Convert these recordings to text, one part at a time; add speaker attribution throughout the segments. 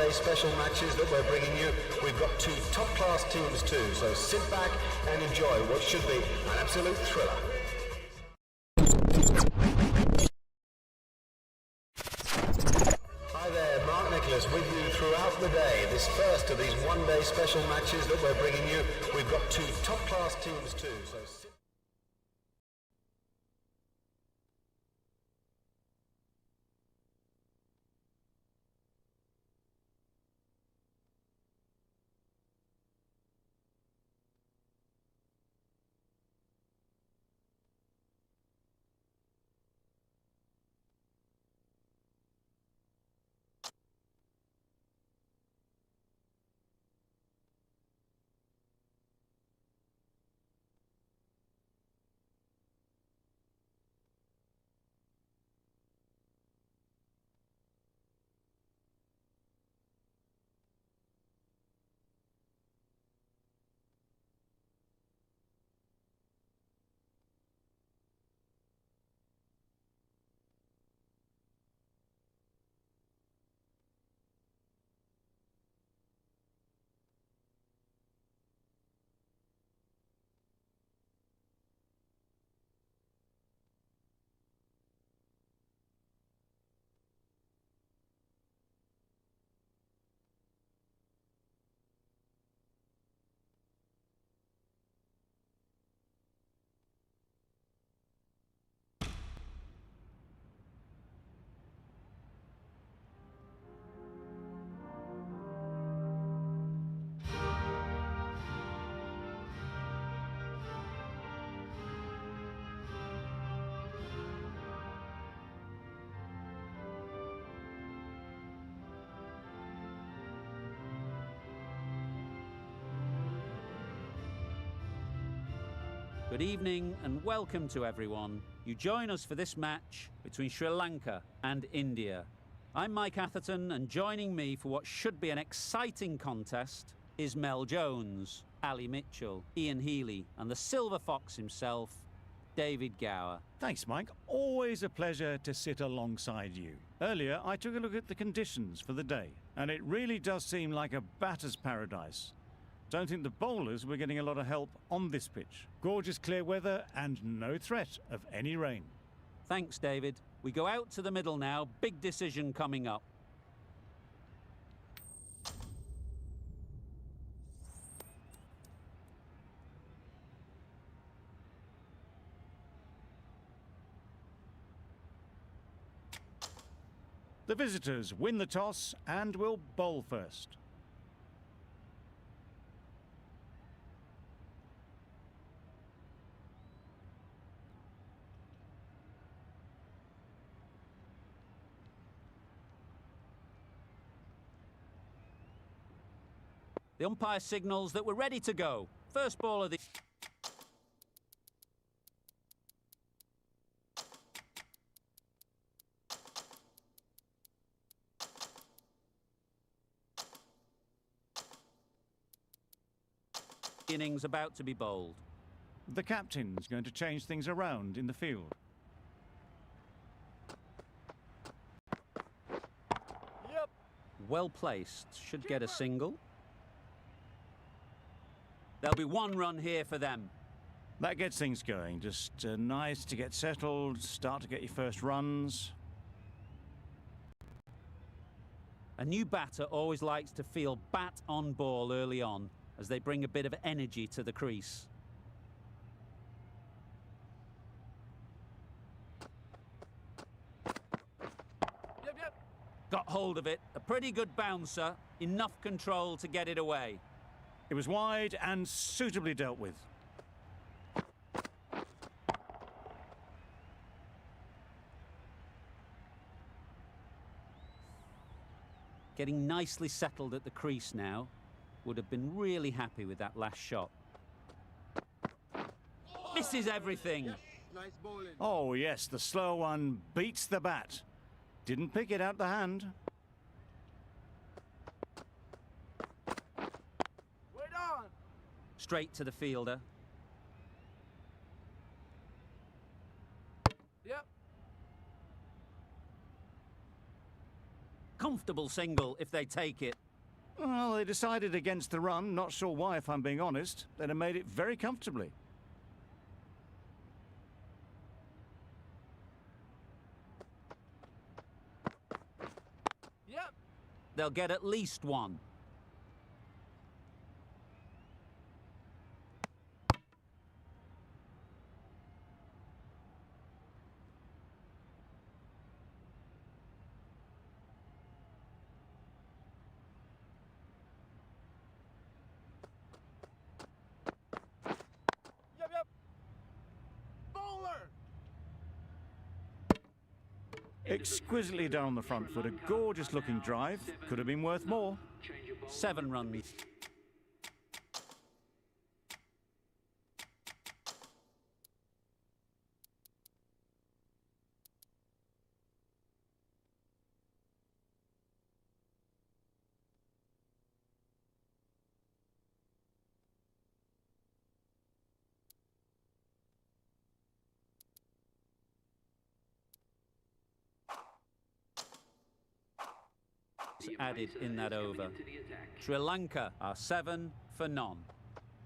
Speaker 1: one-day special matches that we're bringing you. We've got two top-class teams too, so sit back and enjoy what should be an absolute thriller. Hi there, Mark Nicholas with you throughout the day. This first of these one-day special matches that we're bringing you. We've got two top-class teams too, so sit.
Speaker 2: Good evening and welcome to everyone. You join us for this match between Sri Lanka and India. I'm Mike Atherton, and joining me for what should be an exciting contest is Mel Jones, Ali Mitchell, Ian Healy and the Silver Fox himself, David Gower.
Speaker 3: Thanks, Mike. Always a pleasure to sit alongside you. Earlier, I took a look at the conditions for the day, and it really does seem like a batter's paradise. Don't think the bowlers were getting a lot of help on this pitch. Gorgeous clear weather and no threat of any rain.
Speaker 2: Thanks, David. We go out to the middle now. Big decision coming up.
Speaker 3: The visitors win the toss and will bowl first.
Speaker 2: The umpire signals that we're ready to go. First ball of the... innings about to be bowled.
Speaker 3: The captain's going to change things around in the field.
Speaker 2: Yep. Well placed. Should get a single. There'll be one run here for them.
Speaker 3: That gets things going. Just nice to get settled, start to get your first runs.
Speaker 2: A new batter always likes to feel bat on ball early on, as they bring a bit of energy to the crease.
Speaker 4: Yep.
Speaker 2: Got hold of it. A pretty good bouncer. Enough control to get it away.
Speaker 3: It was wide and suitably dealt with.
Speaker 2: Getting nicely settled at the crease now. Would have been really happy with that last shot. Misses everything.
Speaker 4: Nice bowling.
Speaker 3: Oh yes, the slow one beats the bat. Didn't pick it out the hand.
Speaker 2: Straight to the fielder.
Speaker 4: Yep.
Speaker 2: comfortable single if they take it.
Speaker 3: Well, they decided against the run. Not sure why, if I'm being honest. They'd have made it very comfortably.
Speaker 4: Yep.
Speaker 2: They'll get at least one.
Speaker 4: Yep, yep. Bowler.
Speaker 3: Exquisitely done on the front foot. A gorgeous looking drive. Could have been worth more.
Speaker 2: 7 runs. Added in that over. Sri Lanka are 7 for none.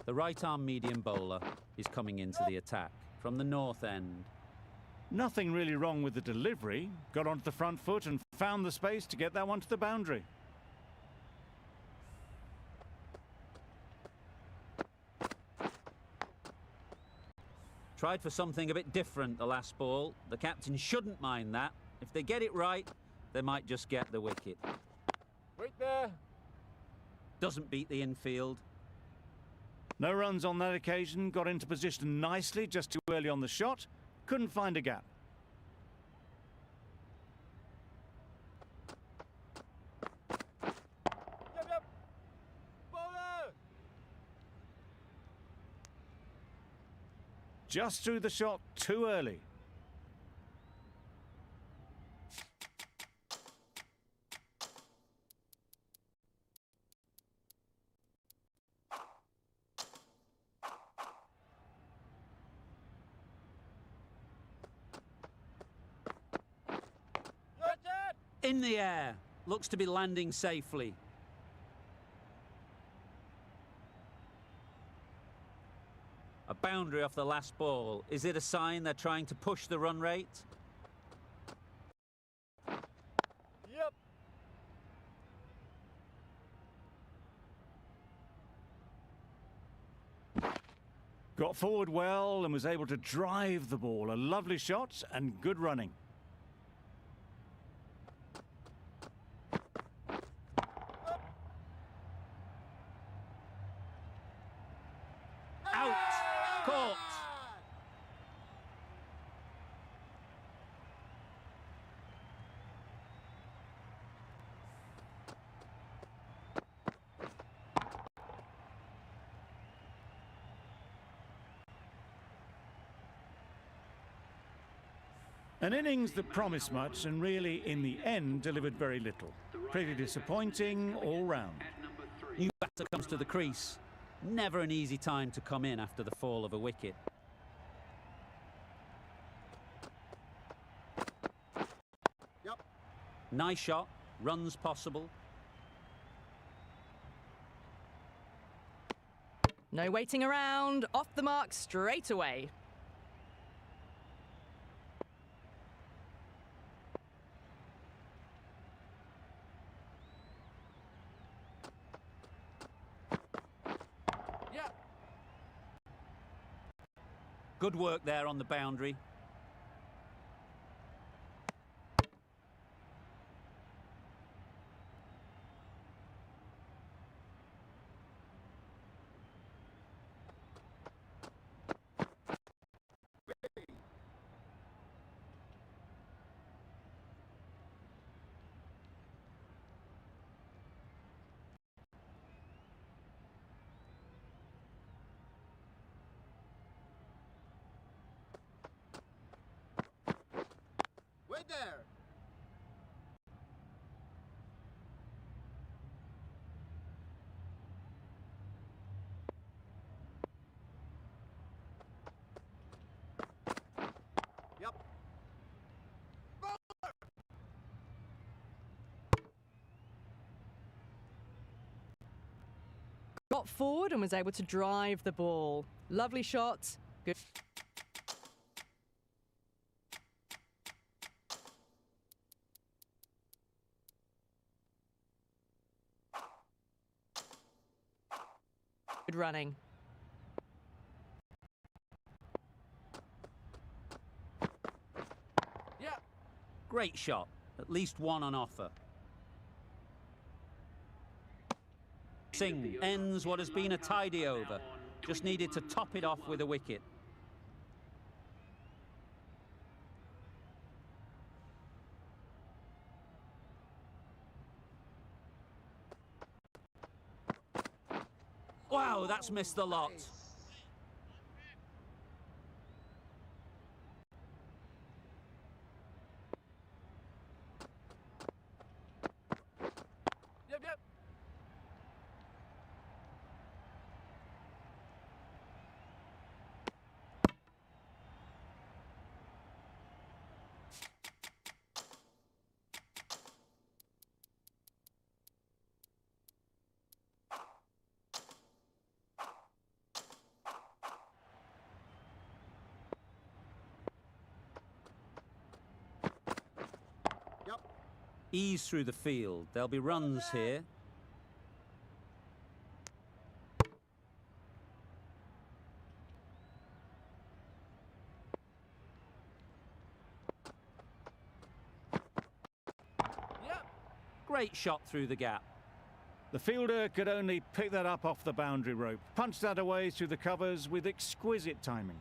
Speaker 2: The right-arm medium bowler is coming into the attack from the north end.
Speaker 3: Nothing really wrong with the delivery. Got onto the front foot and found the space to get that one to the boundary.
Speaker 2: Tried for something a bit different the last ball. The captain shouldn't mind that. If they get it right, they might just get the wicket.
Speaker 4: Wait there.
Speaker 2: Doesn't beat the infield.
Speaker 3: No runs on that occasion. Got into position nicely, just too early on the shot. Couldn't find a gap.
Speaker 4: Yep, yep. Bowler.
Speaker 3: Just threw the shot too early.
Speaker 4: Catch it.
Speaker 2: In the air. Looks to be landing safely. A boundary off the last ball. Is it a sign they're trying to push the run rate?
Speaker 4: Yep.
Speaker 3: Got forward well and was able to drive the ball. A lovely shot and good running.
Speaker 2: Out! Caught!
Speaker 3: An innings that promised much and really, in the end, delivered very little. Pretty disappointing all round.
Speaker 2: New batter comes to the crease. Never an easy time to come in after the fall of a wicket.
Speaker 4: Yep.
Speaker 2: Nice shot. Runs possible.
Speaker 5: No waiting around. Off the mark straight away.
Speaker 4: Yep.
Speaker 2: Good work there on the boundary.
Speaker 4: Wait there. Yep.
Speaker 5: got forward and was able to drive the ball. Lovely shot. Good. Good running.
Speaker 4: Yeah.
Speaker 2: Great shot. At least one on offer. Singh ends what has been a tidy over. Just needed to top it off with a wicket. Wow, that's missed the lot.
Speaker 4: Yep, yep. Yep.
Speaker 2: Ease through the field. There'll be runs here.
Speaker 4: Yep.
Speaker 2: Great shot through the gap.
Speaker 3: The fielder could only pick that up off the boundary rope, punched that away through the covers with exquisite timing.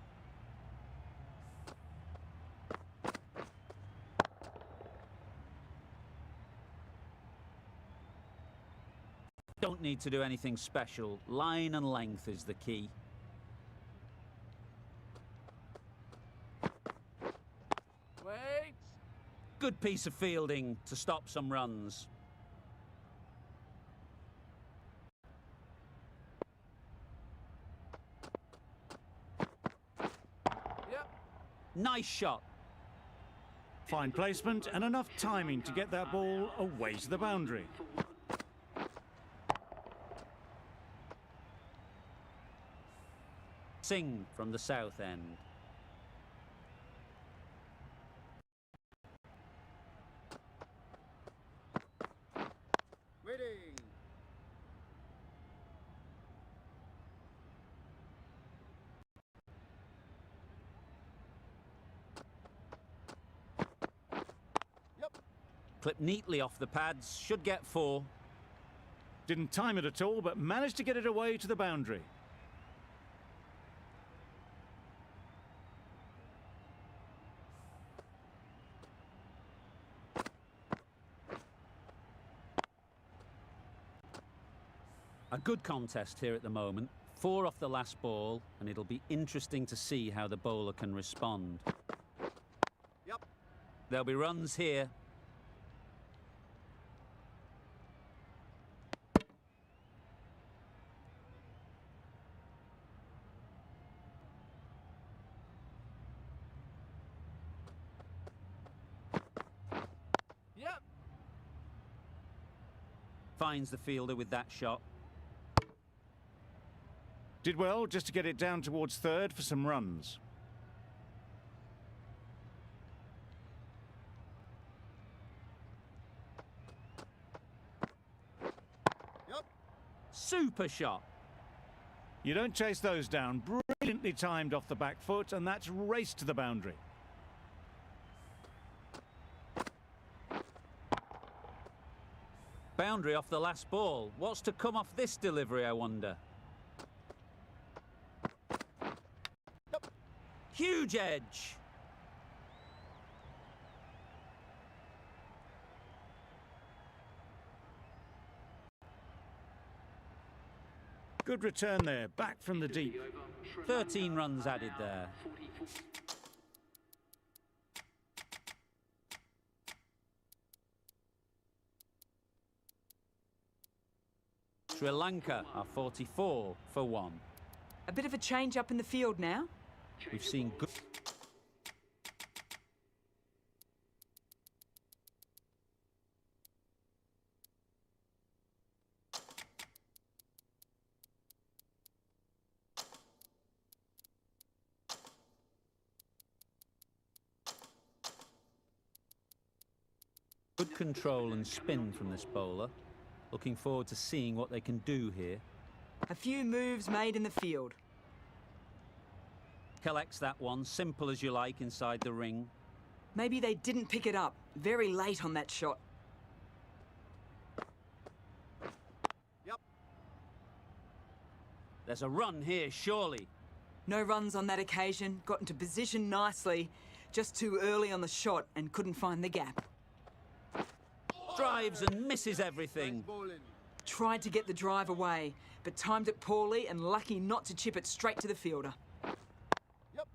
Speaker 2: Don't need to do anything special. Line and length is the key.
Speaker 4: Wait.
Speaker 2: Good piece of fielding to stop some runs.
Speaker 4: Yep.
Speaker 2: Nice shot.
Speaker 3: Fine placement and enough timing to get that ball away to the boundary.
Speaker 2: Singh from the south end.
Speaker 4: Waiting. Yep.
Speaker 2: Clipped neatly off the pads. Should get 4.
Speaker 3: Didn't time it at all, but managed to get it away to the boundary.
Speaker 2: A good contest here at the moment. 4 off the last ball, and it'll be interesting to see how the bowler can respond.
Speaker 4: Yep.
Speaker 2: There'll be runs here.
Speaker 4: Yep.
Speaker 2: Finds the fielder with that shot.
Speaker 3: Did well just to get it down towards third for some runs.
Speaker 4: Yep.
Speaker 2: Super shot.
Speaker 3: You don't chase those down. Brilliantly timed off the back foot, and that's raced to the boundary.
Speaker 2: Boundary off the last ball. What's to come off this delivery, I wonder? Huge edge.
Speaker 3: Good return there, back from the deep.
Speaker 2: 13 runs added there. Sri Lanka are 44 for 1.
Speaker 6: A bit of a change up in the field now.
Speaker 2: We've seen good... Good control and spin from this bowler. Looking forward to seeing what they can do here.
Speaker 6: A few moves made in the field.
Speaker 2: Collects that one, simple as you like, inside the ring.
Speaker 6: Maybe they didn't pick it up. Very late on that shot.
Speaker 4: Yep.
Speaker 2: There's a run here, surely.
Speaker 6: No runs on that occasion. Got into position nicely. Just too early on the shot and couldn't find the gap.
Speaker 2: Drives and misses everything.
Speaker 4: Bowling.
Speaker 6: Tried to get the drive away, but timed it poorly and lucky not to chip it straight to the fielder.
Speaker 4: Yep.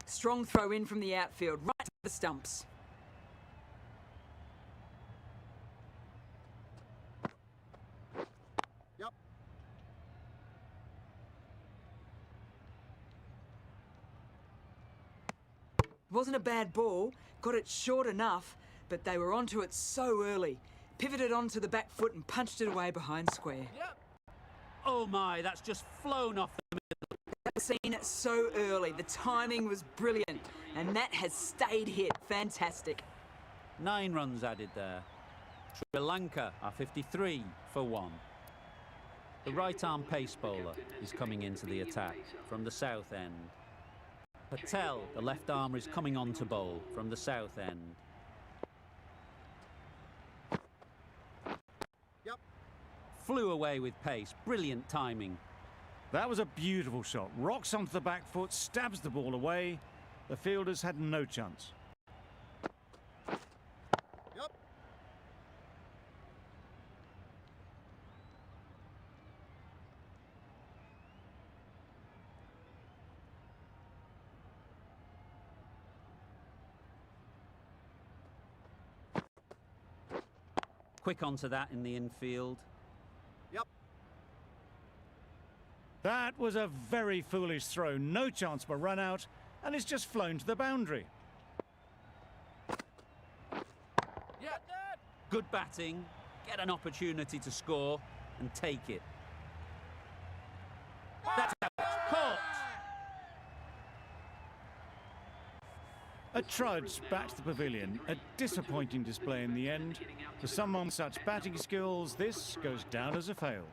Speaker 6: Strong throw in from the outfield, right to the stumps.
Speaker 4: Yep.
Speaker 6: It wasn't a bad ball, got it short enough, but they were onto it so early. Pivoted onto the back foot and punched it away behind square.
Speaker 4: Yep.
Speaker 2: Oh my, that's just flown off the
Speaker 6: I've seen it so early, the timing was brilliant, and that has stayed hit. Fantastic.
Speaker 2: 9 runs added there. Sri Lanka are 53 for 1. The right-arm pace bowler is coming into the attack from the south end. Patel, the left armer, is coming on to bowl from the south end.
Speaker 4: Yep.
Speaker 2: Flew away with pace, brilliant timing.
Speaker 3: That was a beautiful shot. Rocks onto the back foot, stabs the ball away. The fielders had no chance.
Speaker 4: Yep.
Speaker 2: Quick onto that in the infield.
Speaker 4: Yep.
Speaker 3: That was a very foolish throw. No chance for run out, and it's just flown to the boundary.
Speaker 4: Yeah.
Speaker 2: Good batting, get an opportunity to score and take it. That's out. Caught!
Speaker 3: A trudge back to the pavilion. A disappointing display in the end. For someone with such batting skills, this goes down as a fail.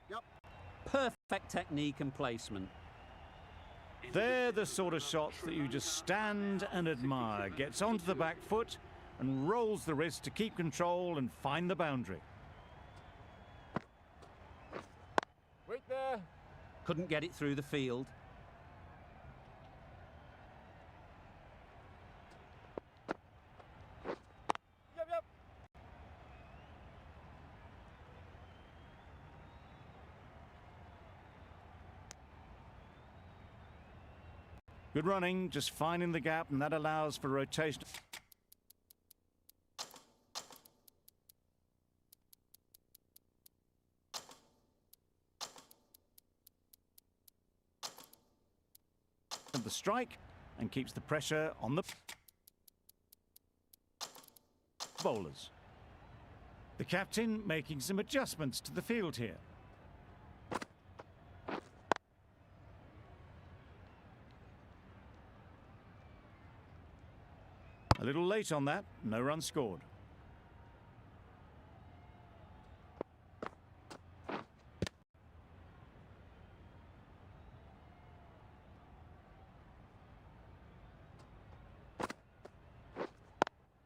Speaker 4: Yep.
Speaker 2: Perfect technique and placement.
Speaker 3: They're the sort of shots that you just stand and admire. Gets onto the back foot and rolls the wrist to keep control and find the boundary.
Speaker 4: Wait there.
Speaker 2: Couldn't get it through the field.
Speaker 4: Yep. Yep.
Speaker 3: Good running, just finding the gap, and that allows for rotation. The strike and keeps the pressure on the bowlers. The captain making some adjustments to the field here. A little late on that, no run scored.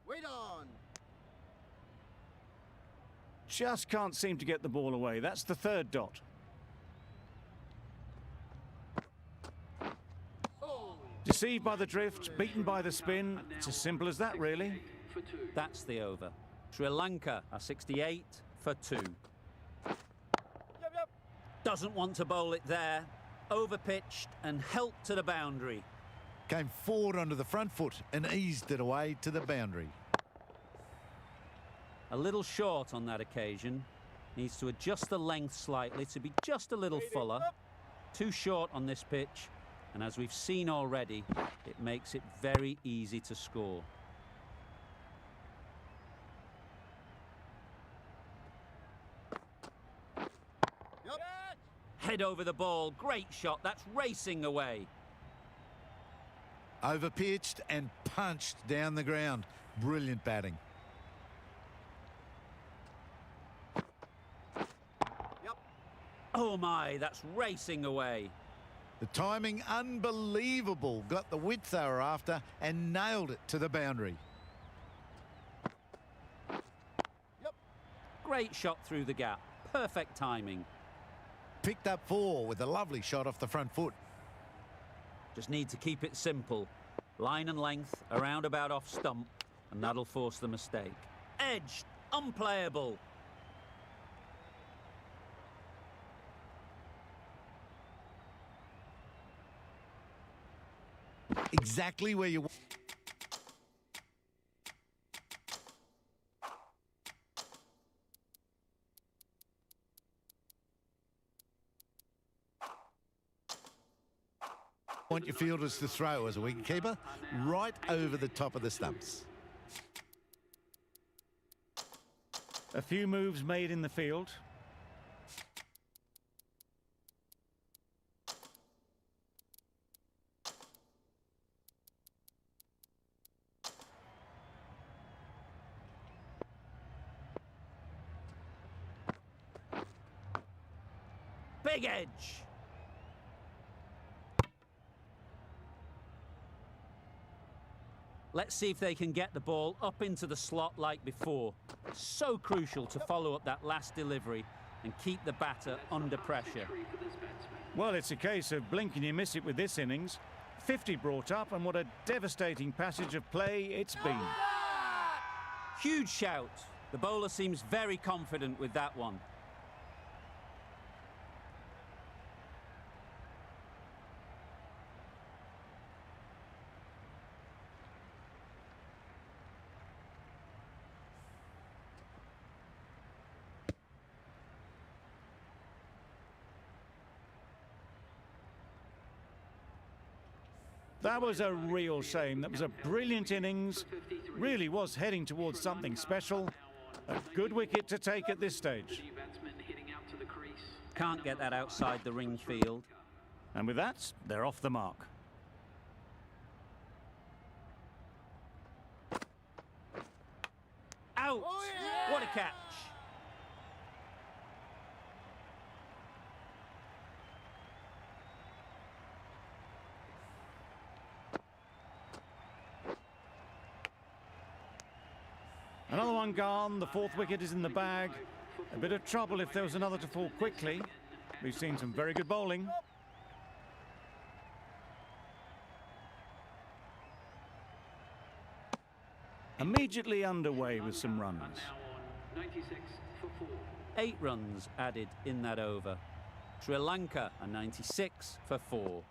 Speaker 4: Wait on.
Speaker 3: Just can't seem to get the ball away. That's the third dot.
Speaker 4: Oh.
Speaker 3: Deceived by the drift, beaten by the spin. It's as simple as that, really.
Speaker 2: That's the over. Sri Lanka are 68 for 2.
Speaker 4: Yep. Yep.
Speaker 2: Doesn't want to bowl it there. Overpitched and helped to the boundary.
Speaker 7: Came forward onto the front foot and eased it away to the boundary.
Speaker 2: A little short on that occasion. Needs to adjust the length slightly to be just a little fuller. Too short on this pitch And as we've seen already, it makes it very easy to score.
Speaker 4: Yep.
Speaker 2: Head over the ball, great shot, that's racing away.
Speaker 7: Overpitched and punched down the ground. Brilliant batting.
Speaker 4: Yep.
Speaker 2: Oh my, that's racing away.
Speaker 7: The timing unbelievable. Got the width they were after and nailed it to the boundary.
Speaker 4: Yep.
Speaker 2: Great shot through the gap, perfect timing.
Speaker 7: Picked up 4 with a lovely shot off the front foot.
Speaker 2: Just need to keep it simple. Line and length, around about off stump, and that'll force the mistake. Edged, unplayable.
Speaker 7: Exactly where you... want your fielders to throw as a wicketkeeper, right over the top of the stumps.
Speaker 3: A few moves made in the field.
Speaker 2: Big edge. Let's see if they can get the ball up into the slot like before. So crucial to follow up that last delivery and keep the batter under pressure.
Speaker 3: Well, it's a case of blink and you miss it with this innings. 50 brought up, and what a devastating passage of play it's been.
Speaker 2: Huge shout. The bowler seems very confident with that one.
Speaker 3: That was a real shame. That was a brilliant innings. Really was heading towards something special. A good wicket to take at this stage.
Speaker 2: Can't get that outside the ring field.
Speaker 3: And with that, they're off the mark.
Speaker 2: Out! What a catch!
Speaker 3: Another one gone. The 4th wicket is in the bag. A bit of trouble if there was another to fall quickly. We've seen some very good bowling. Immediately underway with some runs.
Speaker 2: 8 runs added in that over. Sri Lanka a 96 for 4.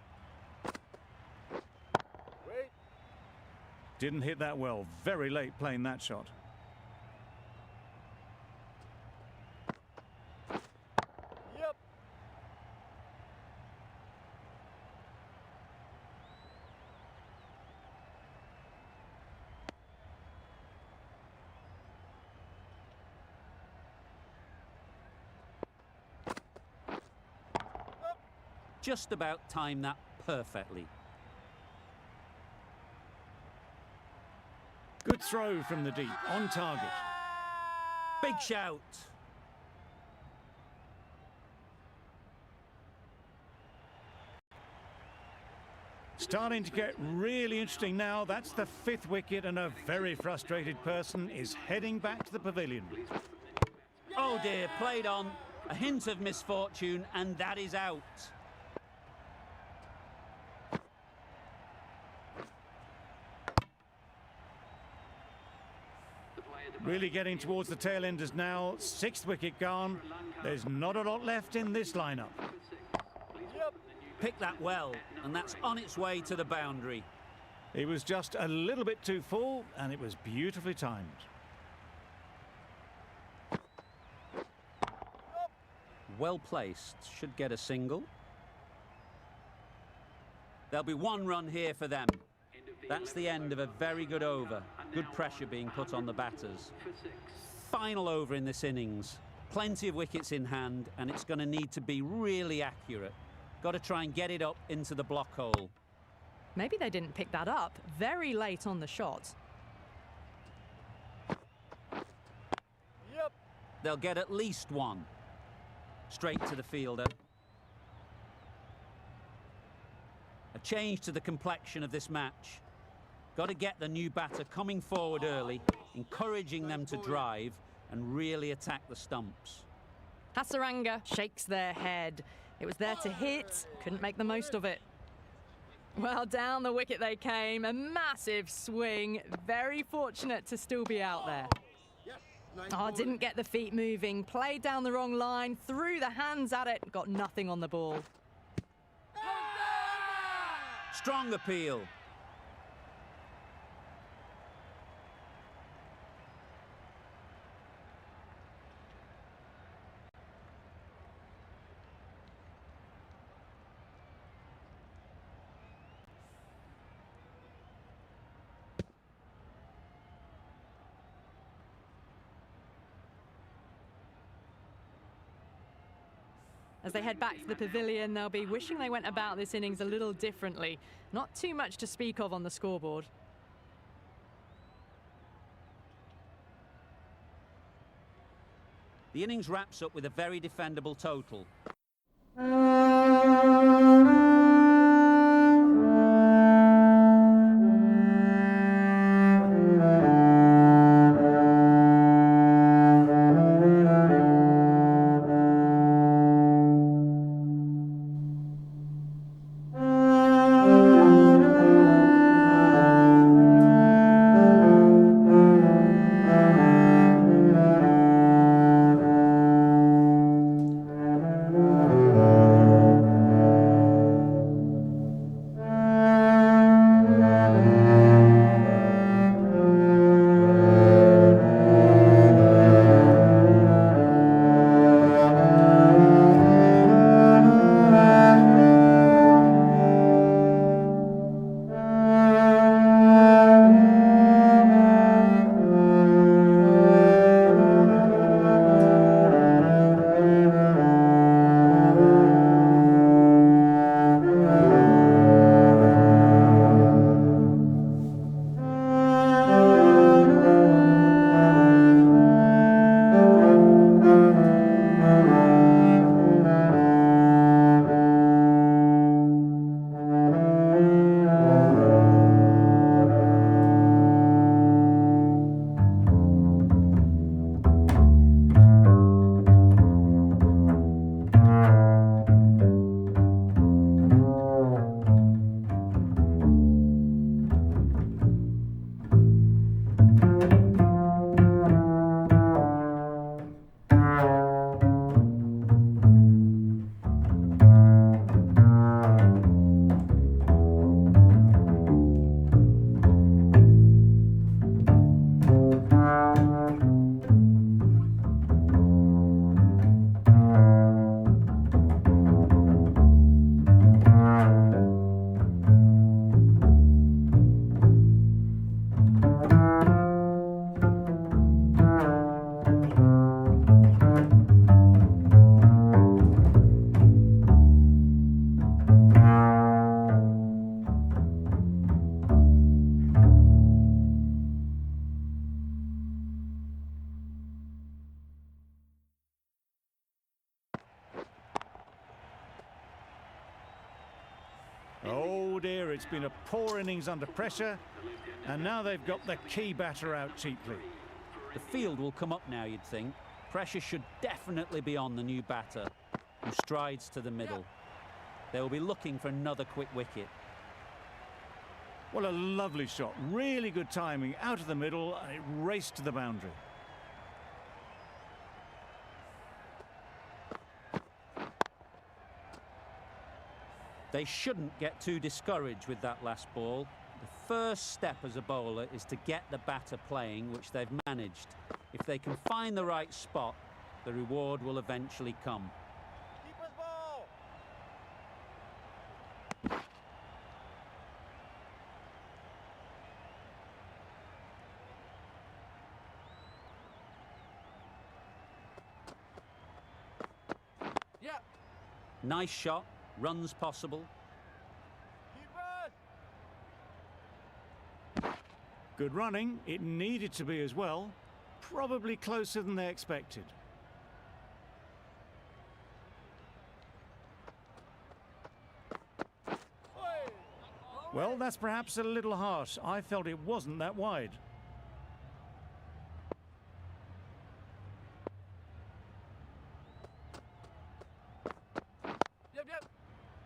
Speaker 4: Wait.
Speaker 3: Didn't hit that well. Very late playing that shot.
Speaker 4: Yep.
Speaker 2: Just about timed that perfectly.
Speaker 3: Good throw from the deep, on target.
Speaker 2: Big shout.
Speaker 3: Starting to get really interesting now. That's the 5th wicket, and a very frustrated person is heading back to the pavilion.
Speaker 2: Oh dear, played on. A hint of misfortune, and that is out.
Speaker 3: Really getting towards the tail enders now. 6th wicket gone. There's not a lot left in this lineup.
Speaker 4: Yep.
Speaker 2: Picked that well, and that's on its way to the boundary.
Speaker 3: He was just a little bit too full, and it was beautifully timed. Well
Speaker 2: Well placed, should get a single. There'll be one run here for them. That's the end of a very good over. Good pressure being put on the batters. Final over in this innings. Plenty of wickets in hand, and it's going to need to be really accurate. Got to try and get it up into the block hole.
Speaker 5: Maybe they didn't pick that up very late on the shot.
Speaker 4: Yep.
Speaker 2: They'll get at least one. Straight to the fielder. A change to the complexion of this match. Got to get the new batter coming forward early, encouraging them to drive and really attack the stumps.
Speaker 5: Hasaranga shakes their head. It was there to hit, couldn't make the most of it. Well, down the wicket they came, a massive swing. Very fortunate to still be out there. Oh, didn't get the feet moving, played down the wrong line, threw the hands at it, got nothing on the ball.
Speaker 2: Strong appeal.
Speaker 5: As they head back to the pavilion, they'll be wishing they went about this innings a little differently. Not too much to speak of on the scoreboard.
Speaker 2: The innings wraps up with a very defendable total.
Speaker 3: Oh dear, it's been a poor innings under pressure, and now they've got the key batter out cheaply.
Speaker 2: The field will come up now, you'd think. Pressure should definitely be on the new batter, who strides to the middle. They will be looking for another quick wicket.
Speaker 3: Well, a lovely shot, really good timing, out of the middle, and it raced to the boundary.
Speaker 2: They shouldn't get too discouraged with that last ball. The first step as a bowler is to get the batter playing, which they've managed. If they can find the right spot, the reward will eventually come.
Speaker 4: Keeper's ball.
Speaker 2: Nice shot, runs possible.
Speaker 3: Good running. It needed to be as well. Probably closer than they expected. Well, that's perhaps a little harsh. I felt it wasn't that wide.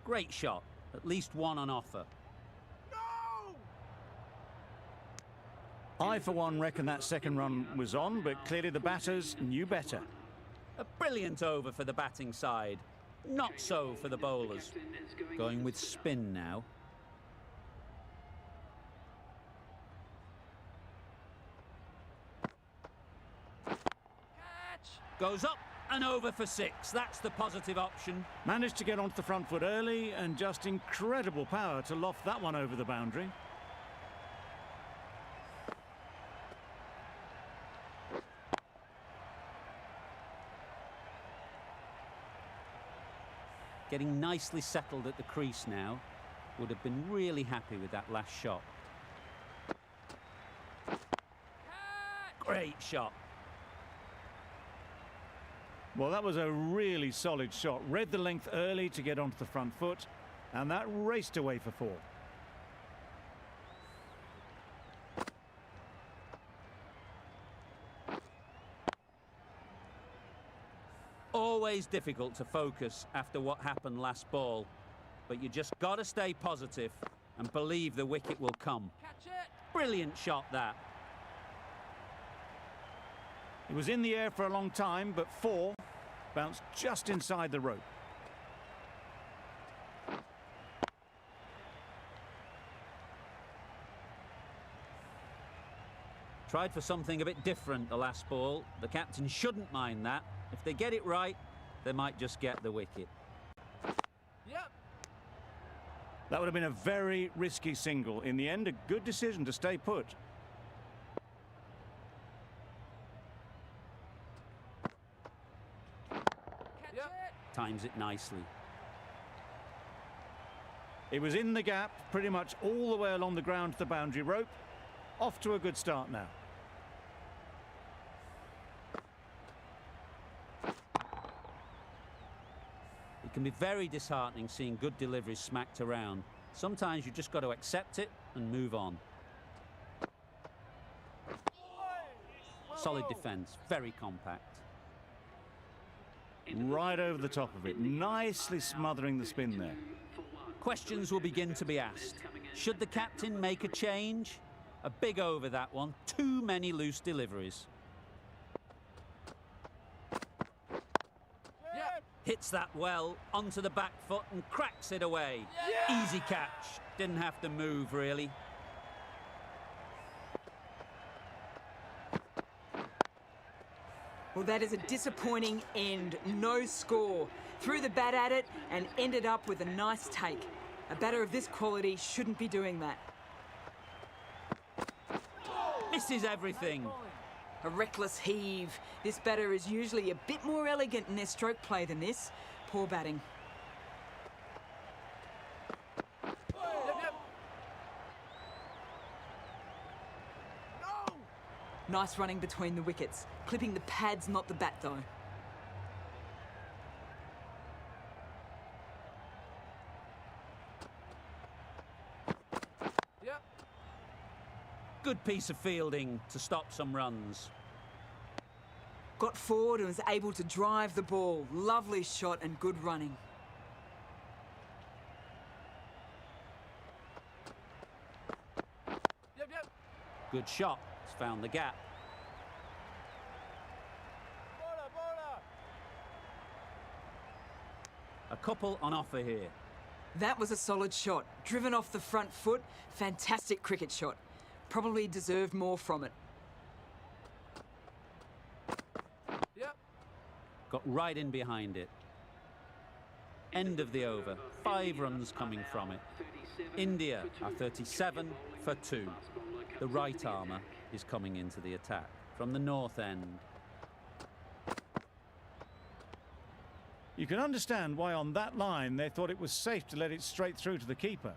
Speaker 2: Great shot. At least one on offer.
Speaker 3: I, for one, reckon that second run was on, but clearly the batters knew better.
Speaker 2: A brilliant over for the batting side. Not so for the bowlers. Going with spin now. Goes up and over for 6. That's the positive option.
Speaker 3: Managed to get onto the front foot early and just incredible power to loft that one over the boundary.
Speaker 2: Getting nicely settled at the crease now. Would have been really happy with that last shot. Great shot.
Speaker 3: Well, that was a really solid shot. Read the length early to get onto the front foot, and that raced away for 4.
Speaker 2: Always difficult to focus after what happened last ball, but you just got to stay positive and believe the wicket will come. Brilliant shot, that.
Speaker 3: It was in the air for a long time, but 4 bounced just inside the rope.
Speaker 2: Tried for something a bit different the last ball. The captain shouldn't mind that. If they get it right, they might just get the wicket.
Speaker 3: That would have been a very risky single. In the end, a good decision to stay put.
Speaker 2: Times it nicely.
Speaker 3: It was in the gap, pretty much all the way along the ground to the boundary rope. Off to a good start now.
Speaker 2: It can be very disheartening seeing good deliveries smacked around. Sometimes you just got to accept it and move on. Solid defence, very compact.
Speaker 3: Right over the top of it, nicely smothering the spin there.
Speaker 2: Questions will begin to be asked. Should the captain make a change? A big over that one. Too many loose deliveries. Hits that well onto the back foot and cracks it away. Easy catch. Didn't have to move, really.
Speaker 6: Well, that is a disappointing end. No score. Threw the bat at it and ended up with a nice take. A batter of this quality shouldn't be doing that.
Speaker 2: Misses everything.
Speaker 6: A reckless heave. This batter is usually a bit more elegant in their stroke play than this. Poor batting. Nice running between the wickets. Clipping the pads, not the bat, though.
Speaker 2: Good piece of fielding to stop some runs.
Speaker 6: Got forward and was able to drive the ball. Lovely shot and good running.
Speaker 2: Good shot. It's found the gap. A couple on offer here.
Speaker 6: That was a solid shot. Driven off the front foot. Fantastic cricket shot. Probably deserved more from it.
Speaker 2: Got right in behind it. End of the over. 5 runs coming from it. India are 37 for 2. The right armour is coming into the attack from the north end.
Speaker 3: You can understand why on that line they thought it was safe to let it straight through to the keeper.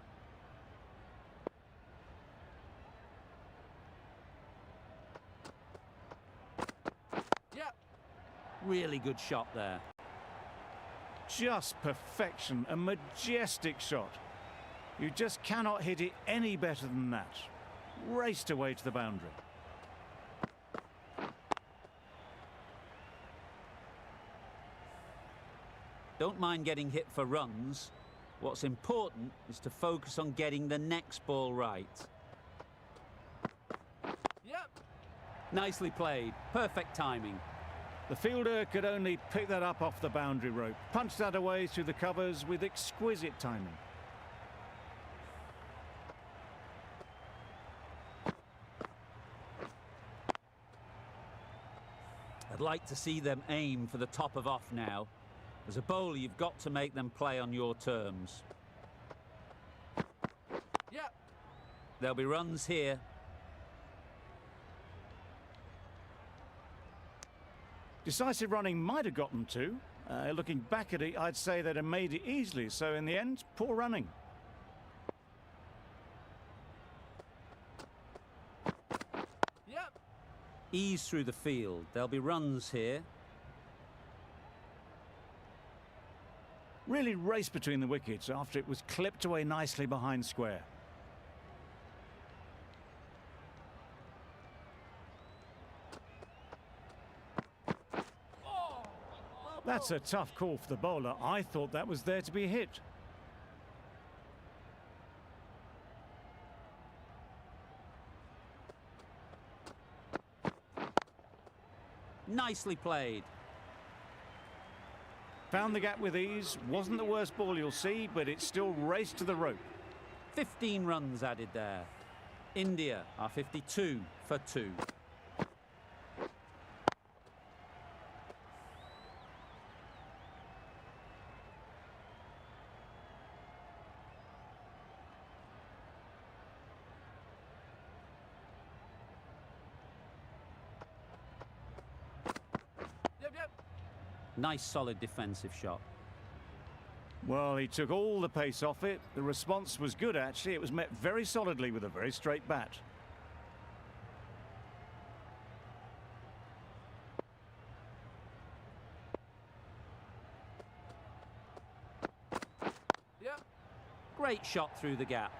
Speaker 4: Yep.
Speaker 2: Really good shot there.
Speaker 3: Just perfection, a majestic shot. You just cannot hit it any better than that. Raced away to the boundary.
Speaker 2: Don't mind getting hit for runs. What's important is to focus on getting the next ball right.
Speaker 4: Yep.
Speaker 2: Nicely played. Perfect timing.
Speaker 3: The fielder could only pick that up off the boundary rope, punch that away through the covers with exquisite timing.
Speaker 2: I'd like to see them aim for the top of off now. As a bowler, you've got to make them play on your terms.
Speaker 4: Yep.
Speaker 2: There'll be runs here.
Speaker 3: Decisive running might have gotten two. Looking back at it, I'd say they'd have made it easily, so in the end, poor running.
Speaker 4: Yep.
Speaker 2: Ease through the field. There'll be runs here.
Speaker 3: Really raced between the wickets after it was clipped away nicely behind square. That's a tough call for the bowler. I thought that was there to be hit.
Speaker 2: Nicely played.
Speaker 3: Found the gap with ease. Wasn't the worst ball you'll see, but it still raced to the rope.
Speaker 2: 15 runs added there. India are 52 for 2.
Speaker 4: Yep.
Speaker 2: Nice solid defensive shot.
Speaker 3: Well, he took all the pace off it. The response was good, actually. It was met very solidly with a very straight bat.
Speaker 4: Yep.
Speaker 2: Great shot through the gap.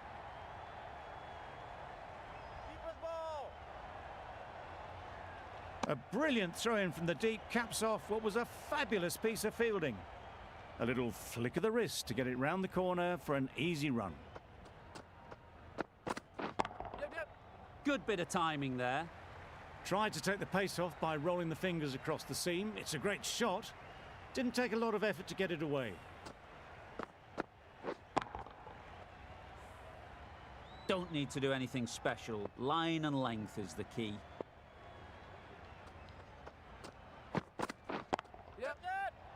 Speaker 4: Keeper's ball.
Speaker 3: A brilliant throw-in from the deep caps off what was a fabulous piece of fielding. A little flick of the wrist to get it round the corner for an easy run.
Speaker 4: Yep.
Speaker 2: Good bit of timing there.
Speaker 3: Tried to take the pace off by rolling the fingers across the seam. It's a great shot. Didn't take a lot of effort to get it away.
Speaker 2: Don't need to do anything special. Line and length is the key.
Speaker 4: Yep.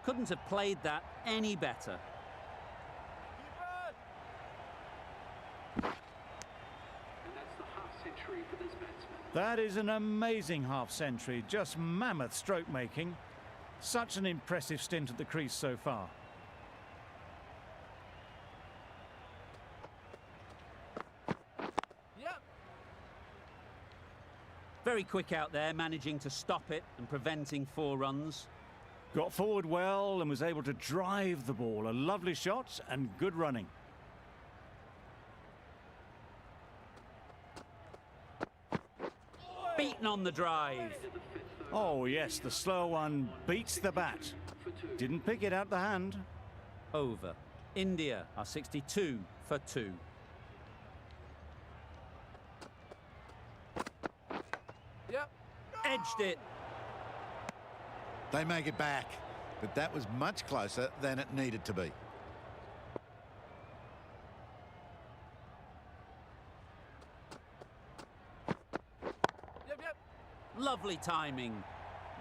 Speaker 2: Couldn't have played that any better.
Speaker 4: Keeper.
Speaker 3: That is an amazing half-century. Just mammoth stroke making. Such an impressive stint at the crease so far.
Speaker 4: Yep.
Speaker 2: Very quick out there, managing to stop it and preventing 4 runs.
Speaker 3: Got forward well and was able to drive the ball. A lovely shot and good running.
Speaker 2: Beaten on the drive.
Speaker 3: Oh yes, the slow one beats the bat. Didn't pick it out the hand.
Speaker 2: Over. India are 62 for 2.
Speaker 4: Yep.
Speaker 2: Edged it.
Speaker 7: They make it back, but that was much closer than it needed to be.
Speaker 4: Yep.
Speaker 2: Lovely timing.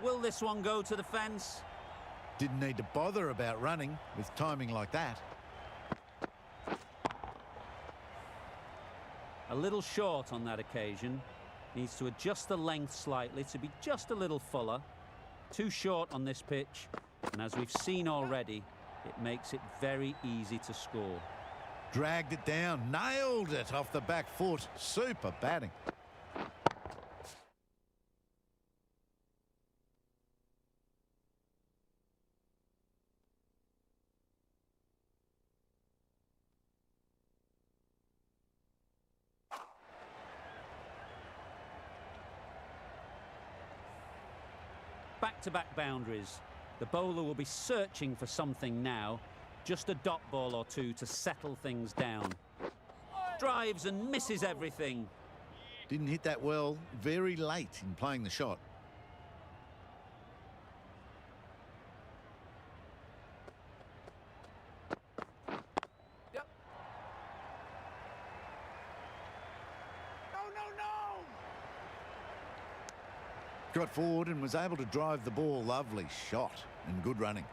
Speaker 2: Will this one go to the fence?
Speaker 7: Didn't need to bother about running with timing like that.
Speaker 2: A little short on that occasion. Needs to adjust the length slightly to be just a little fuller. Too short on this pitch, and as we've seen already, It makes it very easy to score.
Speaker 7: Dragged it down, nailed it off the back foot. Super batting.
Speaker 2: Back-to-back boundaries. The bowler will be searching for something now. Just a dot ball or two to settle things down. Drives and misses everything.
Speaker 7: Didn't hit that well, very late in playing the shot.
Speaker 4: Yep. No, no, no!
Speaker 7: Got forward and was able to drive the ball. Lovely shot and good running.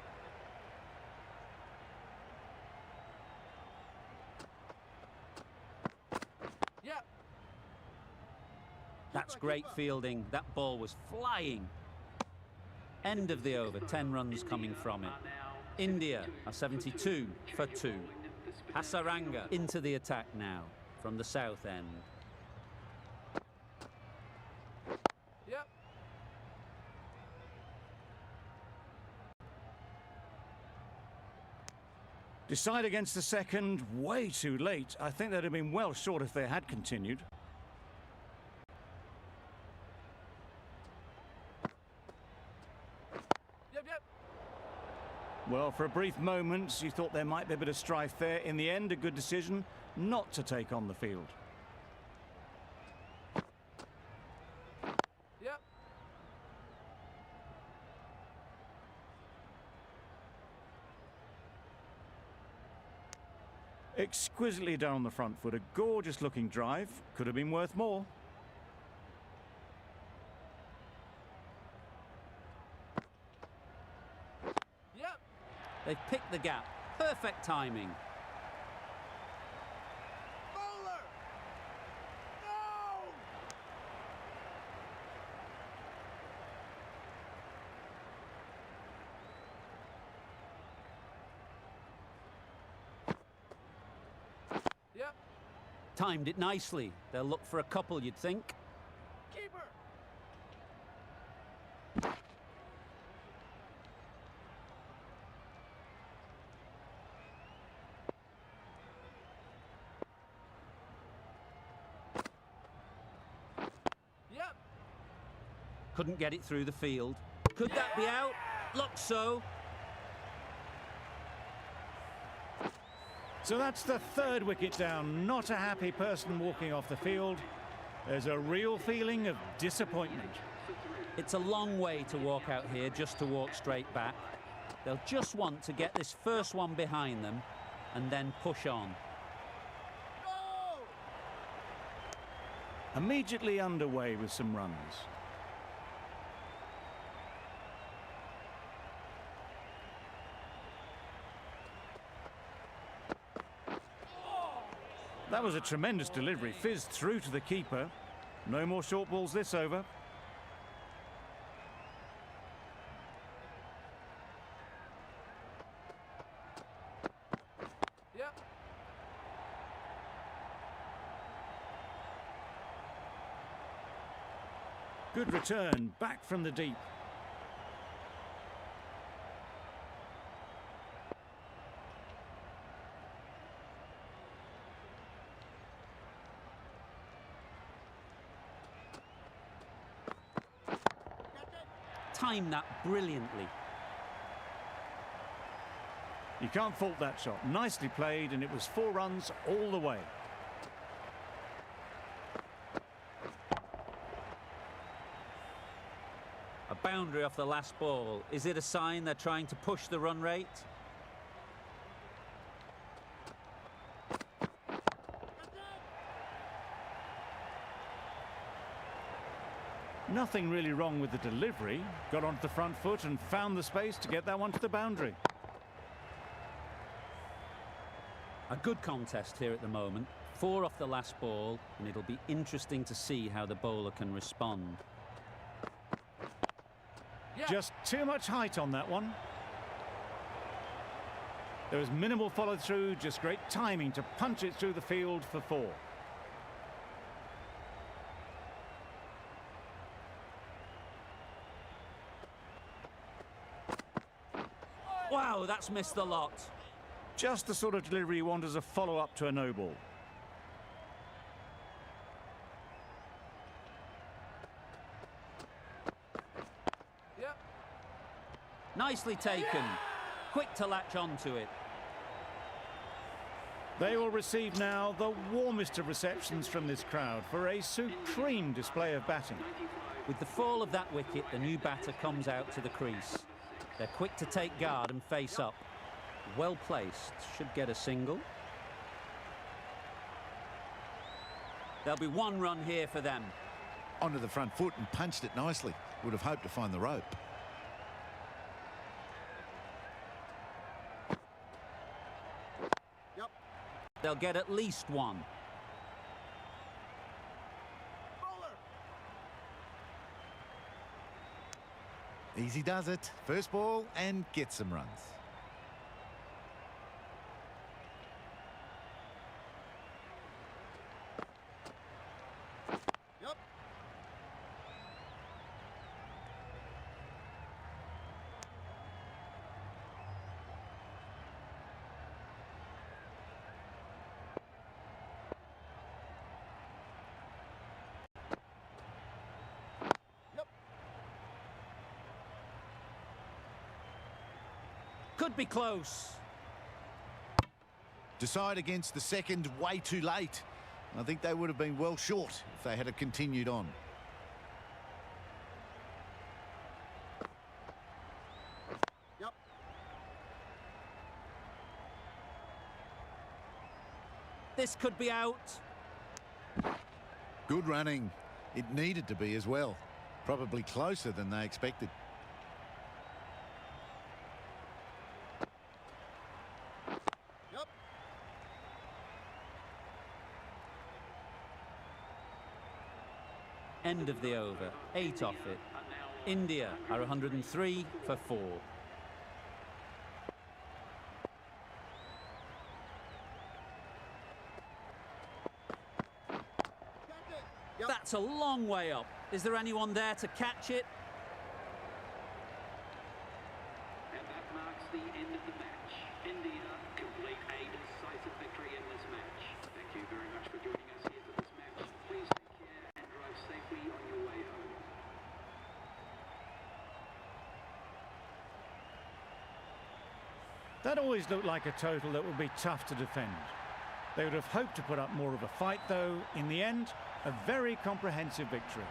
Speaker 4: Yep.
Speaker 2: That's great fielding. That ball was flying. End of the over, 10 runs coming from it. India are 72 for 2. Hasaranga into the attack now from the south end.
Speaker 4: Yep.
Speaker 3: Decide against the second, way too late. I think they'd have been well short if they had continued.
Speaker 4: Yep, yep.
Speaker 3: Well, for a brief moment, you thought there might be a bit of strife there. In the end, a good decision not to take on the field.
Speaker 4: Yep.
Speaker 3: Exquisitely done on the front foot. A gorgeous looking drive. Could have been worth more.
Speaker 4: Yep.
Speaker 2: They've picked the gap. Perfect timing.
Speaker 4: Bowler! No! Yep.
Speaker 2: Timed it nicely. They'll look for a couple, you'd think.
Speaker 4: Keeper! Yep.
Speaker 2: Couldn't get it through the field. Could that be out? Looks so.
Speaker 3: So that's the third wicket down. Not a happy person walking off the field. There's a real feeling of disappointment.
Speaker 2: It's a long way to walk out here just to walk straight back. They'll just want to get this first one behind them and then push on.
Speaker 4: No!
Speaker 3: Immediately underway with some runs. That was a tremendous delivery. Fizzed through to the keeper. No more short balls this over.
Speaker 4: Yep.
Speaker 3: Good return, back from the deep.
Speaker 2: Timed that brilliantly.
Speaker 3: You can't fault that shot. Nicely played, and it was 4 runs all the way.
Speaker 2: A boundary off the last ball. Is it a sign they're trying to push the run rate?
Speaker 3: Nothing really wrong with the delivery. Got onto the front foot and found the space to get that one to the boundary.
Speaker 2: A good contest here at the moment. 4 off the last ball, and it'll be interesting to see how the bowler can respond.
Speaker 4: Yep.
Speaker 3: Just too much height on that one. There was minimal follow-through, just great timing to punch it through the field for 4.
Speaker 2: Wow, that's missed the lot.
Speaker 3: Just the sort of delivery you want as a follow-up to a no ball.
Speaker 4: Yep.
Speaker 2: Nicely taken. Quick to latch onto it.
Speaker 3: They will receive now the warmest of receptions from this crowd for a supreme display of batting.
Speaker 2: With the fall of that wicket, the new batter comes out to the crease. They're quick to take guard and face up. Well placed, should get a single. There'll be 1 run here for them.
Speaker 7: Onto the front foot and punched it nicely. Would have hoped to find the rope.
Speaker 2: They'll get at least 1.
Speaker 4: Bowler.
Speaker 7: Easy does it. First ball and gets some runs.
Speaker 4: Yep.
Speaker 2: Could be close.
Speaker 7: Decide against the second way too late. I think they would have been well short if they had continued on.
Speaker 4: Yep.
Speaker 2: This could be out.
Speaker 7: Good running. It needed to be as well. Probably closer than they expected.
Speaker 4: Yep.
Speaker 2: End of the over. 8 off it. India are 103 for 4. That's a long way up. Is there anyone there to catch it?
Speaker 8: And that marks the end of the match. India complete a decisive victory in this match. Thank you very much for joining us here for this match. Please take care and drive safely on your way home.
Speaker 3: That always looked like a total that would be tough to defend. They would have hoped to put up more of a fight, though. In the end, a very comprehensive victory.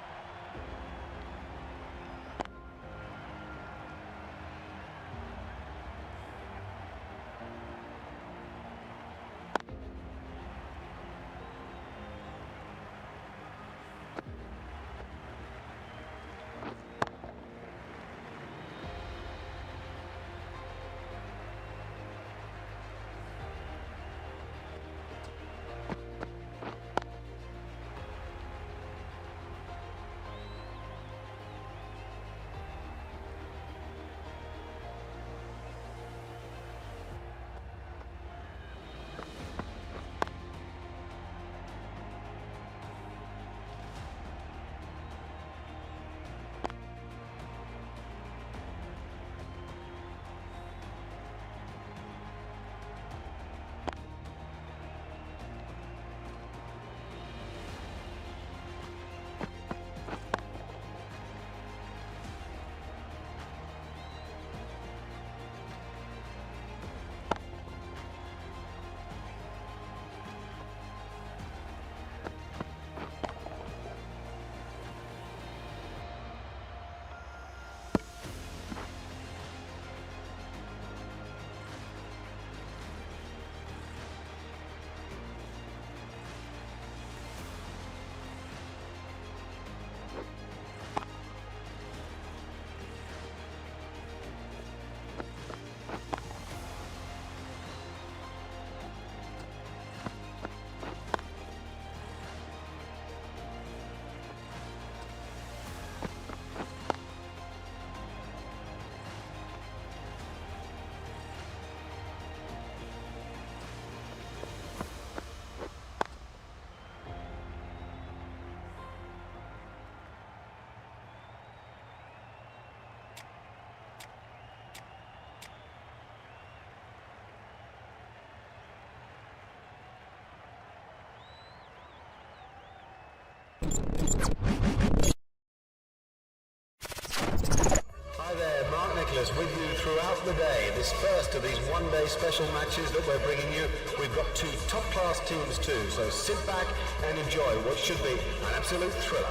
Speaker 1: Nicholas with you throughout the day. This first of these one-day special matches that we're bringing you. We've got two top-class teams too, so sit back and enjoy what should be an absolute thriller.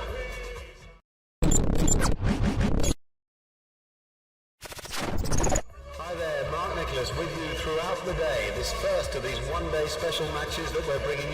Speaker 1: Hi there, Mark Nicholas with you throughout the day. This first of these one-day special matches that we're bringing you.